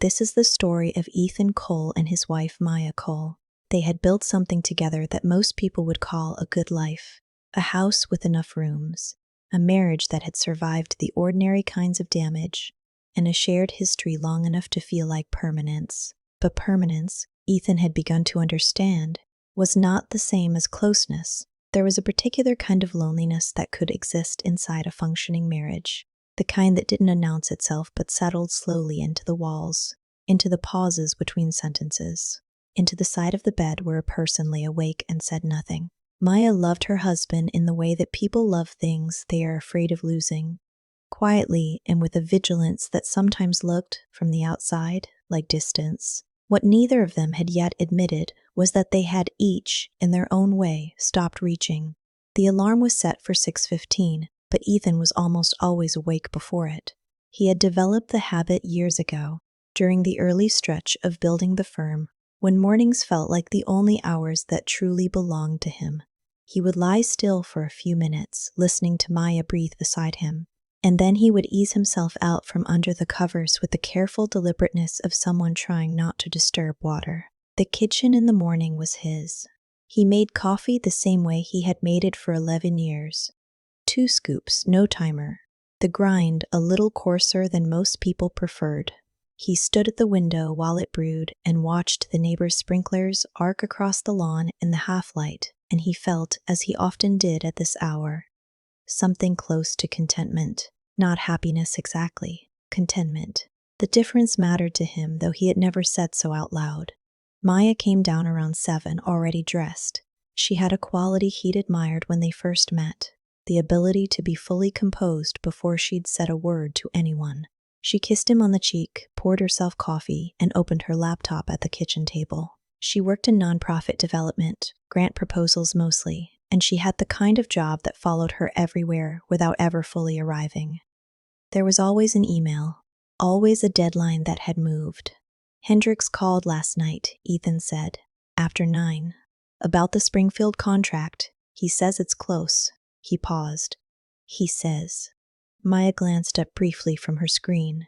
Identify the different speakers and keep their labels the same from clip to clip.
Speaker 1: This is the story of Ethan Cole and his wife Maya Cole. They had built something together that most people would call a good life, a house with enough rooms, a marriage that had survived the ordinary kinds of damage, and a shared history long enough to feel like permanence. But permanence, Ethan had begun to understand, was not the same as closeness. There was a particular kind of loneliness that could exist inside a functioning marriage, the kind that didn't announce itself but settled slowly into the walls, into the pauses between sentences, into the side of the bed where a person lay awake and said nothing. Maya loved her husband in the way that people love things they are afraid of losing, quietly and with a vigilance that sometimes looked, from the outside, like distance. What neither of them had yet admitted was that they had each, in their own way, stopped reaching. The alarm was set for 6:15, but Ethan was almost always awake before it. He had developed the habit years ago, during the early stretch of building the firm, when mornings felt like the only hours that truly belonged to him. He would lie still for a few minutes, listening to Maya breathe beside him, and then he would ease himself out from under the covers with the careful deliberateness of someone trying not to disturb water. The kitchen in the morning was his. He made coffee the same way he had made it for 11 years. 2 scoops, no timer. The grind a little coarser than most people preferred. He stood at the window while it brewed and watched the neighbor's sprinklers arc across the lawn in the half-light, and he felt, as he often did at this hour, something close to contentment. Not happiness exactly, contentment. The difference mattered to him, though he had never said so out loud. Maya came down around 7, already dressed. She had a quality he'd admired when they first met, the ability to be fully composed before she'd said a word to anyone. She kissed him on the cheek, poured herself coffee, and opened her laptop at the kitchen table. She worked in nonprofit development, grant proposals mostly, and she had the kind of job that followed her everywhere without ever fully arriving. There was always an email, always a deadline that had moved. Hendricks called last night, Ethan said, after 9. About the Springfield contract. He says it's close. He paused. He says. Maya glanced up briefly from her screen.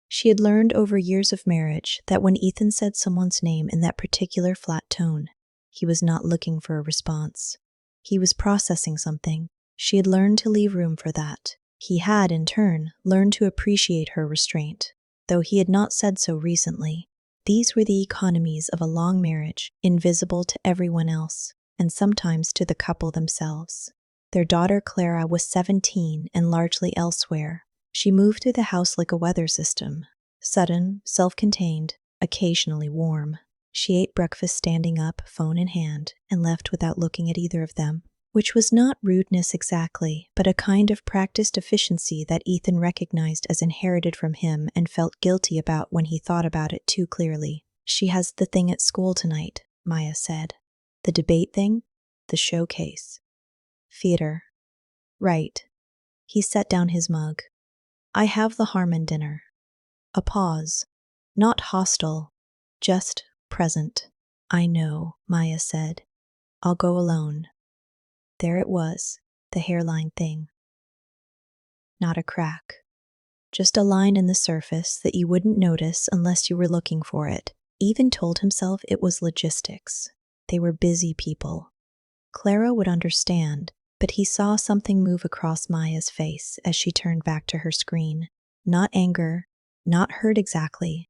Speaker 1: She had learned over years of marriage that when Ethan said someone's name in that particular flat tone, he was not looking for a response. He was processing something. She had learned to leave room for that. He had, in turn, learned to appreciate her restraint, though he had not said so recently. These were the economies of a long marriage, invisible to everyone else, and sometimes to the couple themselves. Their daughter Clara was 17 and largely elsewhere. She moved through the house like a weather system, sudden, self-contained, occasionally warm. She ate breakfast standing up, phone in hand, and left without looking at either of them, which was not rudeness exactly, but a kind of practiced efficiency that Ethan recognized as inherited from him and felt guilty about when he thought about it too clearly. She has the thing at school tonight, Maya said. The debate thing? The showcase. Theater. Right. He set down his mug. I have the Harmon dinner. A pause. Not hostile, just present. I know, Maya said. I'll go alone. There it was, the hairline thing. Not a crack. Just a line in the surface that you wouldn't notice unless you were looking for it. Ethan told himself it was logistics. They were busy people. Clara would understand, but he saw something move across Maya's face as she turned back to her screen. Not anger, not hurt exactly,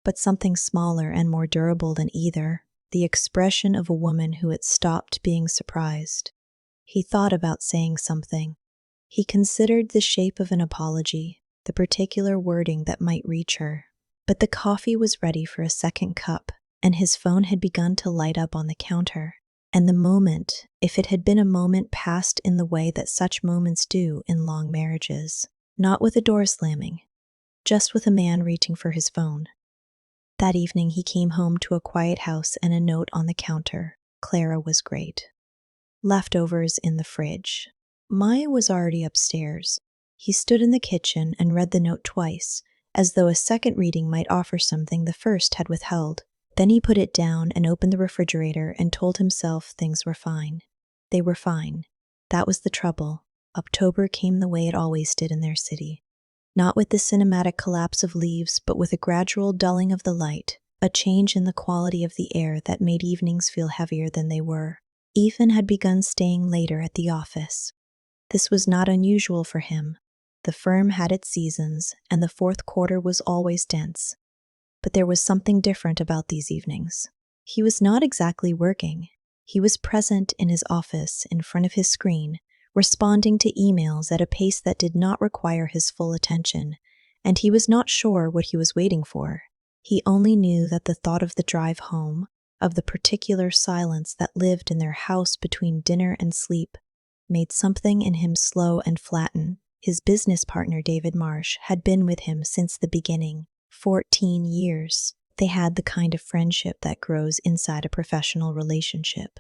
Speaker 1: but something smaller and more durable than either, the expression of a woman who had stopped being surprised. He thought about saying something. He considered the shape of an apology, the particular wording that might reach her. But the coffee was ready for a second cup, and his phone had begun to light up on the counter. And the moment, if it had been a moment, passed in the way that such moments do in long marriages. Not with a door slamming, just with a man reaching for his phone. That evening he came home to a quiet house and a note on the counter. Clara was great. Leftovers in the fridge. Maya was already upstairs. He stood in the kitchen and read the note twice, as though a second reading might offer something the first had withheld. Then he put it down and opened the refrigerator and told himself things were fine. They were fine. That was the trouble. October came the way it always did in their city. Not with the cinematic collapse of leaves, but with a gradual dulling of the light, a change in the quality of the air that made evenings feel heavier than they were. Ethan had begun staying later at the office. This was not unusual for him. The firm had its seasons, and the fourth quarter was always dense. But there was something different about these evenings. He was not exactly working. He was present in his office, in front of his screen, responding to emails at a pace that did not require his full attention, and he was not sure what he was waiting for. He only knew that the thought of the drive home, of the particular silence that lived in their house between dinner and sleep, made something in him slow and flatten. His business partner, David Marsh, had been with him since the beginning, 14 years. They had the kind of friendship that grows inside a professional relationship.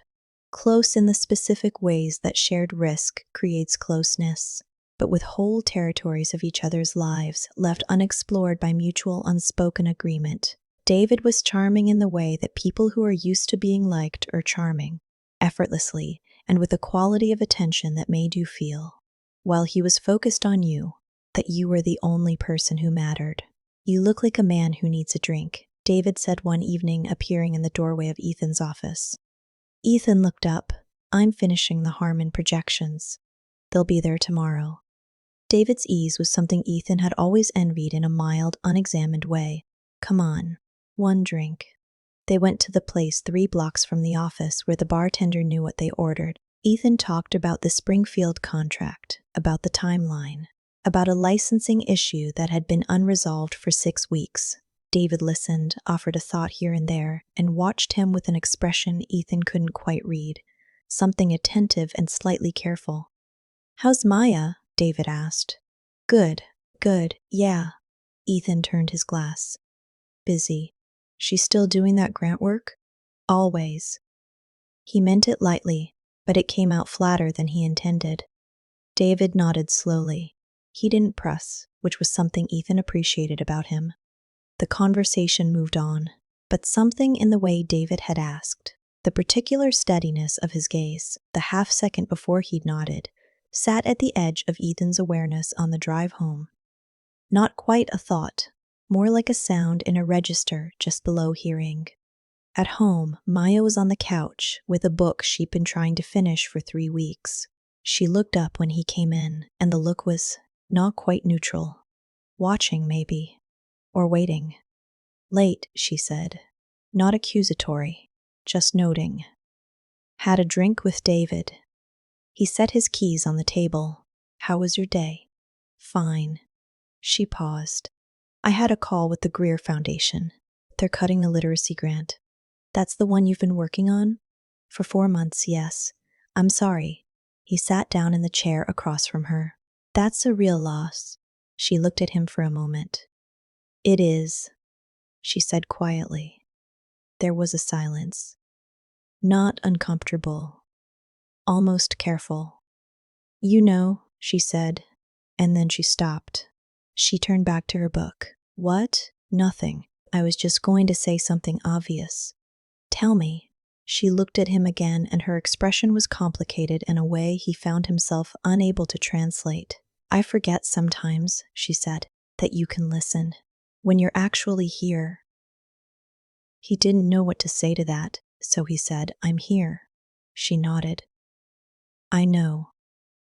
Speaker 1: Close in the specific ways that shared risk creates closeness, but with whole territories of each other's lives left unexplored by mutual unspoken agreement. David was charming in the way that people who are used to being liked are charming, effortlessly, and with a quality of attention that made you feel, while he was focused on you, that you were the only person who mattered. "You look like a man who needs a drink," David said one evening, appearing in the doorway of Ethan's office. Ethan looked up. "I'm finishing the Harmon projections. They'll be there tomorrow." David's ease was something Ethan had always envied in a mild, unexamined way. "Come on. One drink." They went to the place 3 blocks from the office where the bartender knew what they ordered. Ethan talked about the Springfield contract, about the timeline, about a licensing issue that had been unresolved for 6 weeks. David listened, offered a thought here and there, and watched him with an expression Ethan couldn't quite read, something attentive and slightly careful. "How's Maya?" David asked. Good, yeah." Ethan turned his glass. "Busy. She's still doing that grant work?" "Always." He meant it lightly, but it came out flatter than he intended. David nodded slowly. He didn't press, which was something Ethan appreciated about him. The conversation moved on, but something in the way David had asked, the particular steadiness of his gaze, the half-second before he'd nodded, sat at the edge of Ethan's awareness on the drive home. Not quite a thought, more like a sound in a register just below hearing. At home, Maya was on the couch with a book she'd been trying to finish for 3 weeks. She looked up when he came in, and the look was not quite neutral. Watching, maybe. Or waiting. "Late," she said. Not accusatory, just noting. "Had a drink with David." He set his keys on the table. "How was your day?" "Fine." She paused. "I had a call with the Greer Foundation. They're cutting the literacy grant." "That's the one you've been working on?" "For 4 months, yes. I'm sorry." He sat down in the chair across from her. "That's a real loss." She looked at him for a moment. "It is," she said quietly. There was a silence. Not uncomfortable. Almost careful. "You know," she said, and then she stopped. She turned back to her book. "What?" "Nothing. I was just going to say something obvious." "Tell me." She looked at him again, and her expression was complicated in a way he found himself unable to translate. "I forget sometimes," she said, "that you can listen. When you're actually here." He didn't know what to say to that, so he said, "I'm here." She nodded. "I know."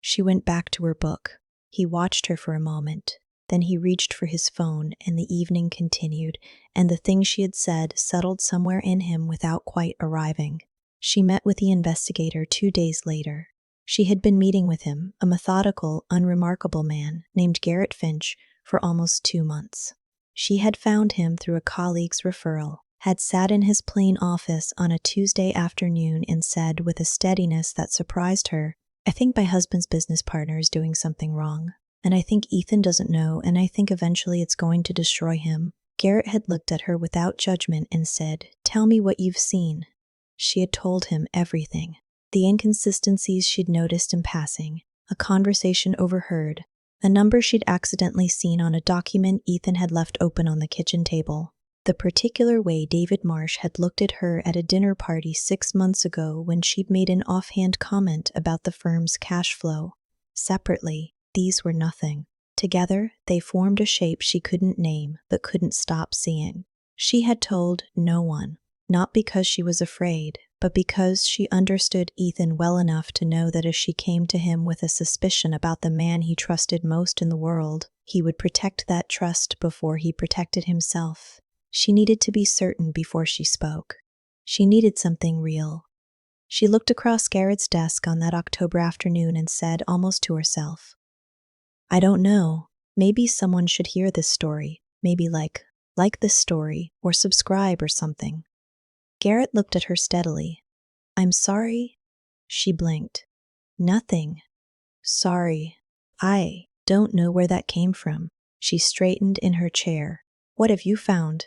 Speaker 1: She went back to her book. He watched her for a moment. Then he reached for his phone, and the evening continued, and the thing she had said settled somewhere in him without quite arriving. She met with the investigator 2 days later. She had been meeting with him, a methodical, unremarkable man named Garrett Finch, for almost 2 months. She had found him through a colleague's referral, had sat in his plain office on a Tuesday afternoon and said with a steadiness that surprised her, "I think my husband's business partner is doing something wrong. And I think Ethan doesn't know, and I think eventually it's going to destroy him." Garrett had looked at her without judgment and said, "Tell me what you've seen." She had told him everything. The inconsistencies she'd noticed in passing, a conversation overheard, a number she'd accidentally seen on a document Ethan had left open on the kitchen table. The particular way David Marsh had looked at her at a dinner party 6 months ago when she'd made an offhand comment about the firm's cash flow. Separately, these were nothing. Together, they formed a shape she couldn't name but couldn't stop seeing. She had told no one, not because she was afraid, but because she understood Ethan well enough to know that if she came to him with a suspicion about the man he trusted most in the world, he would protect that trust before he protected himself. She needed to be certain before she spoke. She needed something real. She looked across Garrett's desk on that October afternoon and said, almost to herself, "I don't know. Maybe someone should hear this story. Maybe like this story, or subscribe or something." Garrett looked at her steadily. "I'm sorry." She blinked. "Nothing. Sorry. I don't know where that came from." She straightened in her chair. "What have you found?"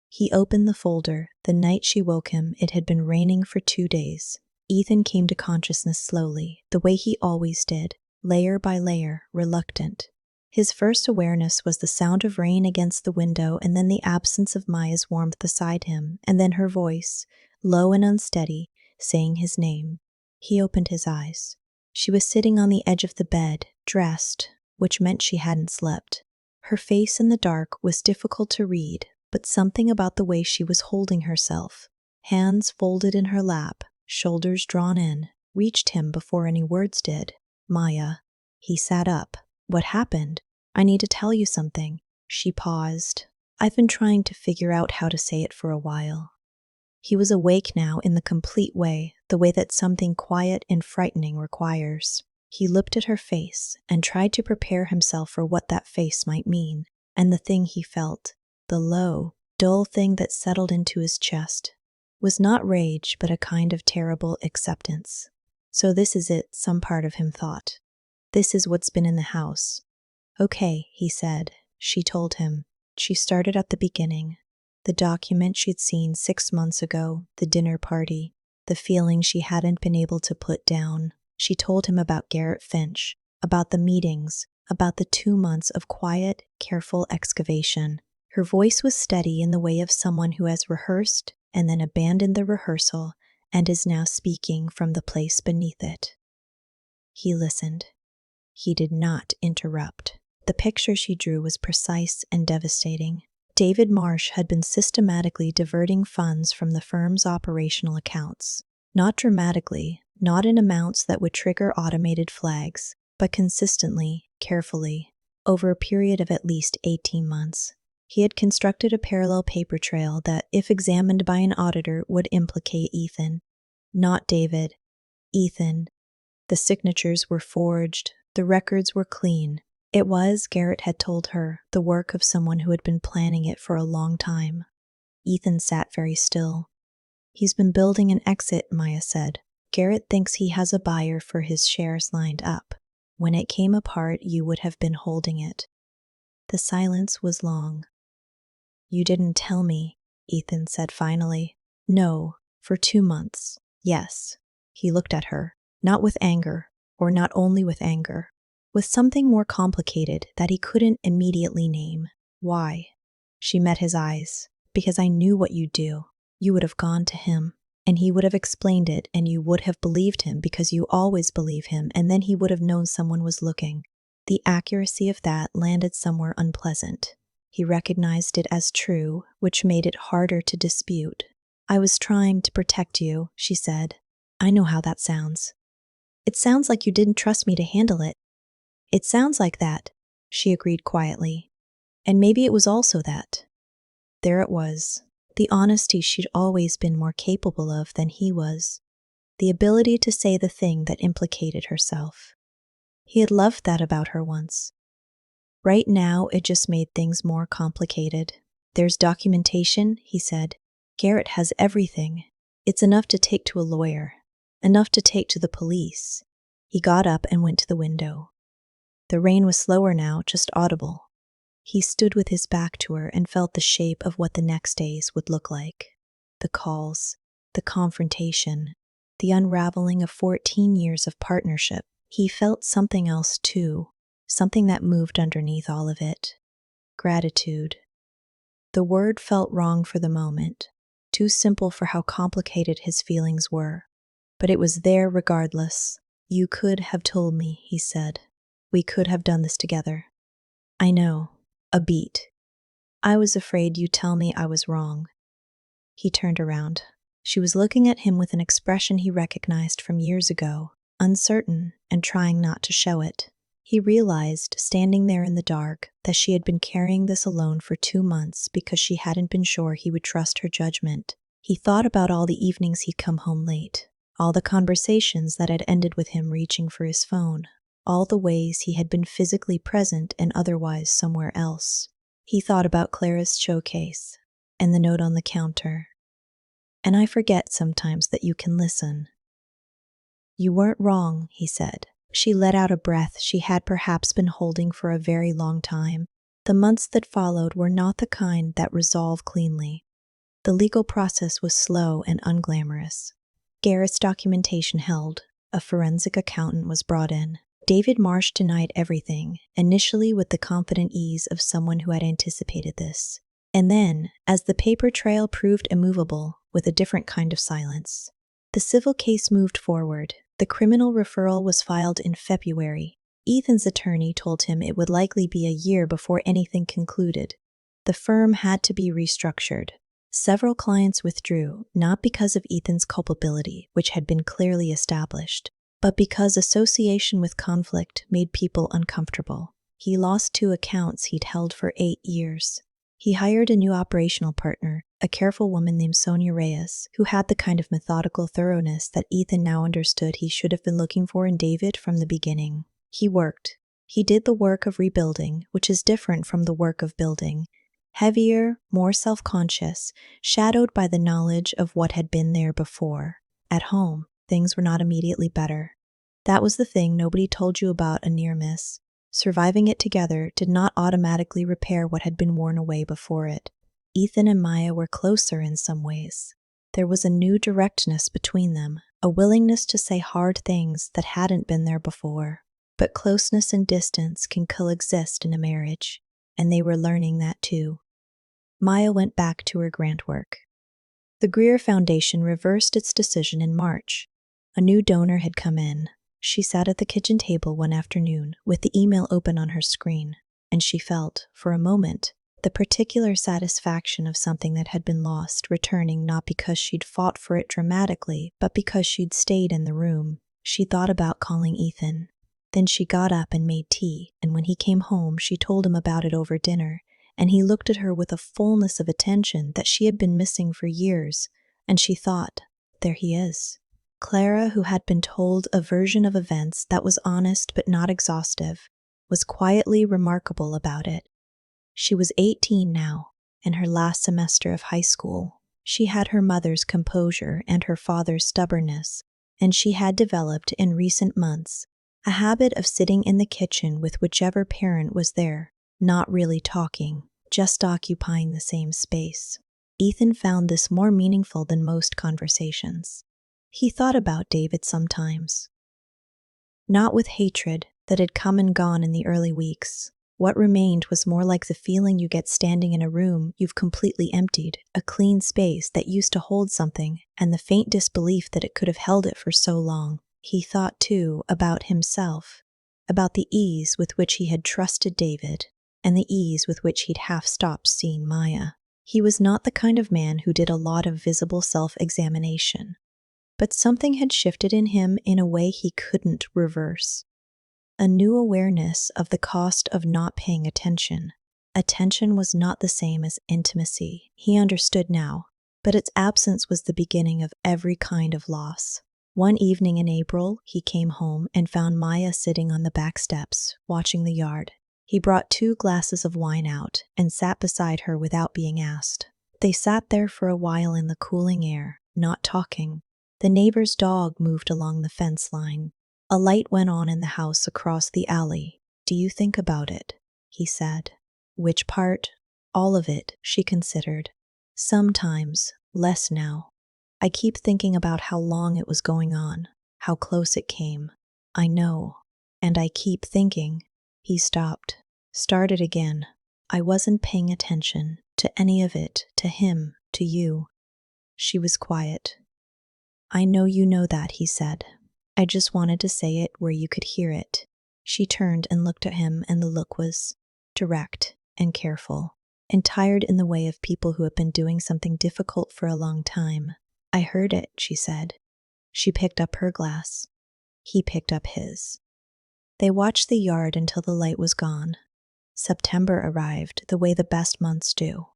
Speaker 1: He opened the folder. The night she woke him, it had been raining for 2 days. Ethan came to consciousness slowly, the way he always did, layer by layer, reluctant. His first awareness was the sound of rain against the window, and then the absence of Maya's warmth beside him, and then her voice, low and unsteady, saying his name. He opened his eyes. She was sitting on the edge of the bed, dressed, which meant she hadn't slept. Her face in the dark was difficult to read, but something about the way she was holding herself, hands folded in her lap, shoulders drawn in, reached him before any words did. "Maya." He sat up. "What happened? I need to tell you something." She paused. "I've been trying to figure out how to say it for a while." He was awake now in the complete way, the way that something quiet and frightening requires. He looked at her face and tried to prepare himself for what that face might mean, and the thing he felt, the low, dull thing that settled into his chest, was not rage but a kind of terrible acceptance. So this is it, some part of him thought. This is what's been in the house. "Okay," he said. She told him. She started at the beginning. The document she'd seen 6 months ago, the dinner party, the feeling she hadn't been able to put down. She told him about Garrett Finch, about the meetings, about the 2 months of quiet, careful excavation. Her voice was steady in the way of someone who has rehearsed and then abandoned the rehearsal and is now speaking from the place beneath it. He listened. He did not interrupt. The picture she drew was precise and devastating. David Marsh had been systematically diverting funds from the firm's operational accounts. Not dramatically, not in amounts that would trigger automated flags, but consistently, carefully, over a period of at least 18 months. He had constructed a parallel paper trail that, if examined by an auditor, would implicate Ethan. Not David. Ethan. The signatures were forged. The records were clean. It was, Garrett had told her, the work of someone who had been planning it for a long time. Ethan sat very still. "He's been building an exit," Maya said. "Garrett thinks he has a buyer for his shares lined up. When it came apart, you would have been holding it." The silence was long. "You didn't tell me," Ethan said finally. "No, for 2 months. Yes." He looked at her, not with anger, or not only with anger, with something more complicated that he couldn't immediately name. "Why?" She met his eyes. "Because I knew what you'd do. You would have gone to him, and he would have explained it, and you would have believed him because you always believe him, and then he would have known someone was looking." The accuracy of that landed somewhere unpleasant. He recognized it as true, which made it harder to dispute. "I was trying to protect you," she said. "I know how that sounds. It sounds like you didn't trust me to handle it." "It sounds like that," she agreed quietly. And maybe it was also that. There it was, the honesty she'd always been more capable of than he was. The ability to say the thing that implicated herself. He had loved that about her once. Right now, it just made things more complicated. "There's documentation," he said. "Garrett has everything. It's enough to take to a lawyer. Enough to take to the police." He got up and went to the window. The rain was slower now, just audible. He stood with his back to her and felt the shape of what the next days would look like. The calls, the confrontation, the unraveling of 14 years of partnership. He felt something else too, something that moved underneath all of it. Gratitude. The word felt wrong for the moment, too simple for how complicated his feelings were. But it was there regardless. "You could have told me," he said. "We could have done this together." I know. A beat. I was afraid you'd tell me I was wrong. He turned around. She was looking at him with an expression he recognized from years ago, uncertain and trying not to show it. He realized, standing there in the dark, that she had been carrying this alone for 2 months because she hadn't been sure he would trust her judgment. He thought about all the evenings he'd come home late, all the conversations that had ended with him reaching for his phone, all the ways he had been physically present and otherwise somewhere else. He thought about Clara's showcase and the note on the counter. And I forget sometimes that you can listen. You weren't wrong, he said. She let out a breath she had perhaps been holding for a very long time. The months that followed were not the kind that resolve cleanly. The legal process was slow and unglamorous. Garrett's documentation held. A forensic accountant was brought in. David Marsh denied everything, initially with the confident ease of someone who had anticipated this. And then, as the paper trail proved immovable, with a different kind of silence. The civil case moved forward. The criminal referral was filed in February. Ethan's attorney told him it would likely be a year before anything concluded. The firm had to be restructured. Several clients withdrew, not because of Ethan's culpability, which had been clearly established, but because association with conflict made people uncomfortable. He lost 2 accounts he'd held for 8 years. He hired a new operational partner, a careful woman named Sonia Reyes, who had the kind of methodical thoroughness that Ethan now understood he should have been looking for in David from the beginning. He worked. He did the work of rebuilding, which is different from the work of building. Heavier, more self-conscious, shadowed by the knowledge of what had been there before. At home, things were not immediately better. That was the thing nobody told you about a near miss. Surviving it together did not automatically repair what had been worn away before it. Ethan and Maya were closer in some ways. There was a new directness between them, a willingness to say hard things that hadn't been there before. But closeness and distance can coexist in a marriage, and they were learning that too. Maya went back to her grant work. The Greer Foundation reversed its decision in March. A new donor had come in. She sat at the kitchen table one afternoon with the email open on her screen, and she felt, for a moment, the particular satisfaction of something that had been lost returning, not because she'd fought for it dramatically, but because she'd stayed in the room. She thought about calling Ethan. Then she got up and made tea, and when he came home she told him about it over dinner, and he looked at her with a fullness of attention that she had been missing for years, and she thought, there he is. Clara, who had been told a version of events that was honest but not exhaustive, was quietly remarkable about it. She was 18 now, in her last semester of high school. She had her mother's composure and her father's stubbornness, and she had developed, in recent months, a habit of sitting in the kitchen with whichever parent was there, not really talking, just occupying the same space. Ethan found this more meaningful than most conversations. He thought about David sometimes. Not with hatred that had come and gone in the early weeks. What remained was more like the feeling you get standing in a room you've completely emptied, a clean space that used to hold something, and the faint disbelief that it could have held it for so long. He thought, too, about himself, about the ease with which he had trusted David, and the ease with which he'd half stopped seeing Maya. He was not the kind of man who did a lot of visible self-examination. But something had shifted in him in a way he couldn't reverse. A new awareness of the cost of not paying attention. Attention was not the same as intimacy, he understood now, but its absence was the beginning of every kind of loss. One evening in April, he came home and found Maya sitting on the back steps, watching the yard. He brought 2 glasses of wine out and sat beside her without being asked. They sat there for a while in the cooling air, not talking. The neighbor's dog moved along the fence line. A light went on in the house across the alley. "Do you think about it?" he said. "Which part?" "All of it," she considered. "Sometimes, less now. I keep thinking about how long it was going on, how close it came. I know. And I keep thinking." He stopped, started again. "I wasn't paying attention to any of it, to him, to you." She was quiet. "I know you know that," he said. "I just wanted to say it where you could hear it." She turned and looked at him, and the look was direct and careful, and tired in the way of people who have been doing something difficult for a long time. "I heard it," she said. She picked up her glass. He picked up his. They watched the yard until the light was gone. September arrived the way the best months do.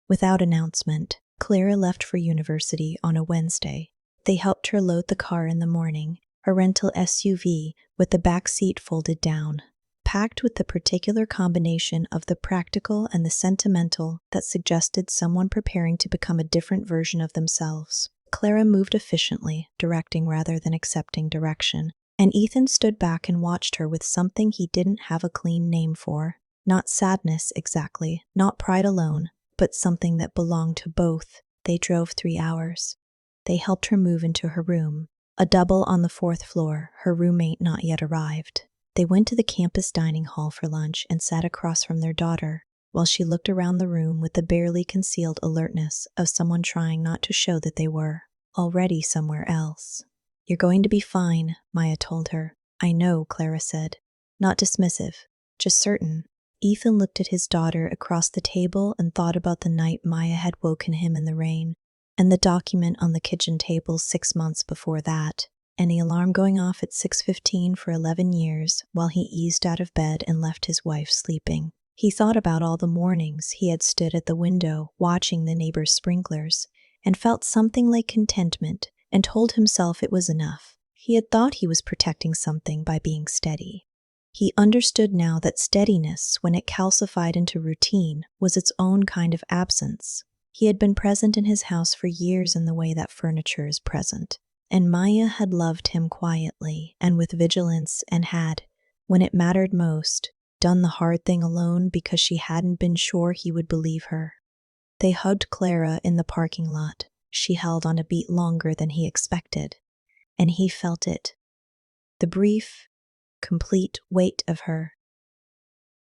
Speaker 1: Without announcement, Clara left for university on a Wednesday. They helped her load the car in the morning, a rental SUV with the back seat folded down, packed with the particular combination of the practical and the sentimental that suggested someone preparing to become a different version of themselves. Clara moved efficiently, directing rather than accepting direction, and Ethan stood back and watched her with something he didn't have a clean name for. Not sadness exactly, not pride alone, but something that belonged to both. They drove 3 hours. They helped her move into her room, a double on the 4th floor, her roommate not yet arrived. They went to the campus dining hall for lunch and sat across from their daughter, while she looked around the room with the barely concealed alertness of someone trying not to show that they were already somewhere else. "You're going to be fine," Maya told her. "I know," Clara said. Not dismissive, just certain. Ethan looked at his daughter across the table and thought about the night Maya had woken him in the rain, and the document on the kitchen table 6 months before that, and the alarm going off at 6:15 for 11 years while he eased out of bed and left his wife sleeping. He thought about all the mornings he had stood at the window watching the neighbors' sprinklers and felt something like contentment and told himself it was enough. He had thought he was protecting something by being steady. He understood now that steadiness, when it calcified into routine, was its own kind of absence. He had been present in his house for years in the way that furniture is present, and Maya had loved him quietly and with vigilance and had, when it mattered most, done the hard thing alone because she hadn't been sure he would believe her. They hugged Clara in the parking lot. She held on a beat longer than he expected, and he felt it. The brief, complete weight of her.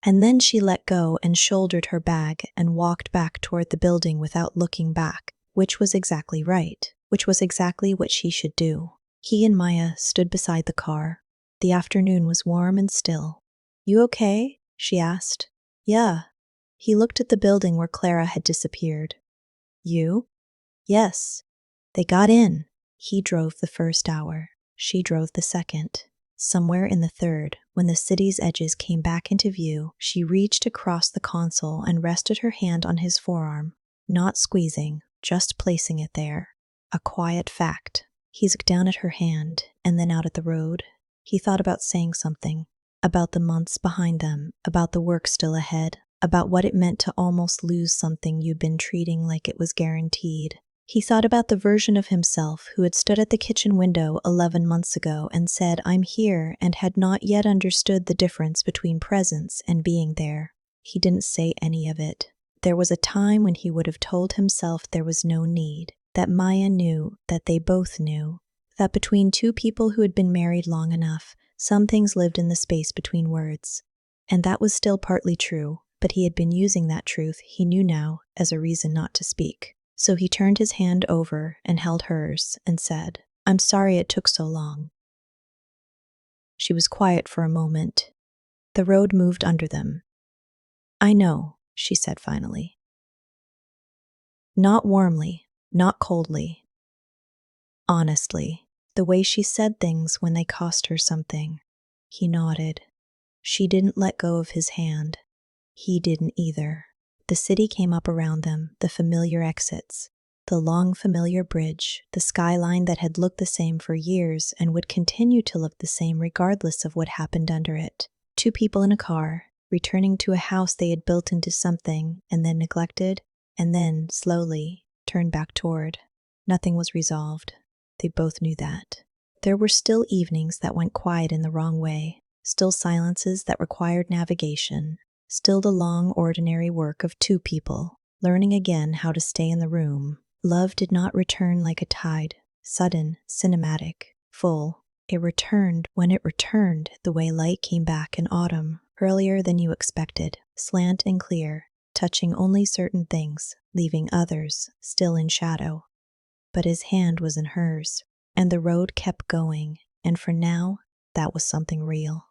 Speaker 1: And then she let go and shouldered her bag and walked back toward the building without looking back, which was exactly right, which was exactly what she should do. He and Maya stood beside the car. The afternoon was warm and still. "You okay?" she asked. "Yeah." He looked at the building where Clara had disappeared. "You?" "Yes." They got in. He drove the first hour. She drove the second. Somewhere in the third, when the city's edges came back into view, she reached across the console and rested her hand on his forearm, not squeezing, just placing it there. A quiet fact. He looked down at her hand and then out at the road. He thought about saying something, about the months behind them, about the work still ahead, about what it meant to almost lose something you'd been treating like it was guaranteed. He thought about the version of himself who had stood at the kitchen window 11 months ago and said, "I'm here," and had not yet understood the difference between presence and being there. He didn't say any of it. There was a time when he would have told himself there was no need, that Maya knew, that they both knew, that between two people who had been married long enough, some things lived in the space between words. And that was still partly true, but he had been using that truth, he knew now, as a reason not to speak. So he turned his hand over and held hers and said, "I'm sorry it took so long." She was quiet for a moment. The road moved under them. "I know," she said finally. Not warmly, not coldly. Honestly, the way she said things when they cost her something. He nodded. She didn't let go of his hand. He didn't either. The city came up around them, the familiar exits, the long familiar bridge, the skyline that had looked the same for years and would continue to look the same regardless of what happened under it. Two people in a car, returning to a house they had built into something and then neglected, and then, slowly, turned back toward. Nothing was resolved. They both knew that. There were still evenings that went quiet in the wrong way, still silences that required navigation, still the long, ordinary work of two people, learning again how to stay in the room. Love did not return like a tide, sudden, cinematic, full. It returned when it returned, the way light came back in autumn, earlier than you expected, slant and clear, touching only certain things, leaving others still in shadow. But his hand was in hers, and the road kept going, and for now, that was something real.